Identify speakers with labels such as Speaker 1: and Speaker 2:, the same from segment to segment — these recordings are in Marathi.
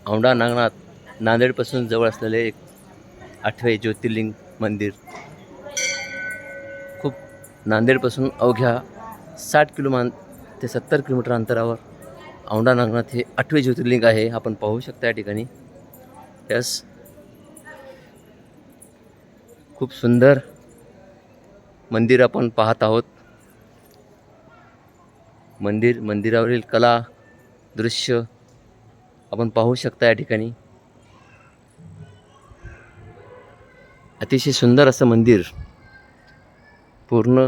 Speaker 1: औंढा नागनाथ नांदेडपासून जवळ असलेले एक 8वे ज्योतिर्लिंग मंदिर. खूप नांदेडपासून अवघ्या 60 ते 70 किलोमीटर अंतरावर औंढा नागनाथ हे 8वे ज्योतिर्लिंग आहे. आपण पाहू शकता या ठिकाणी. यस, खूप सुंदर मंदिर आपण पाहत आहोत. मंदिरावरील कला दृश्य आपण पाहू शकता या ठिकाणी. अतिशय सुंदर असं मंदिर, पूर्ण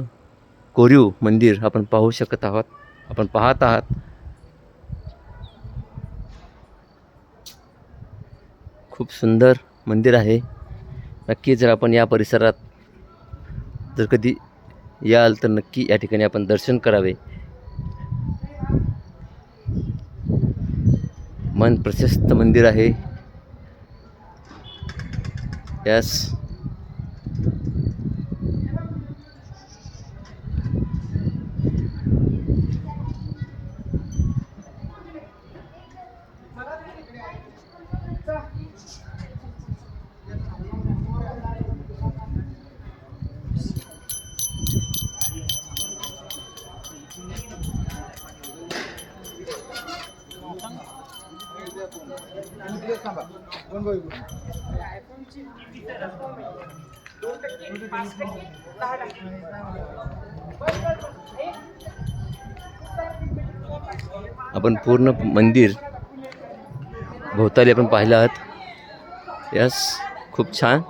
Speaker 1: कोरीव मंदिर आपण पाहू शकत आहोत, आपण पाहत आहात. खूप सुंदर मंदिर आहे. नक्की जर आपण या परिसरात जर कधी याल तर नक्की या ठिकाणी आपण दर्शन करावे. मन प्रशस्त मंदिर आहे. यस, आपण पूर्ण मंदिर भोवताली आपण पाहिलं आहात. यस, खूप छान.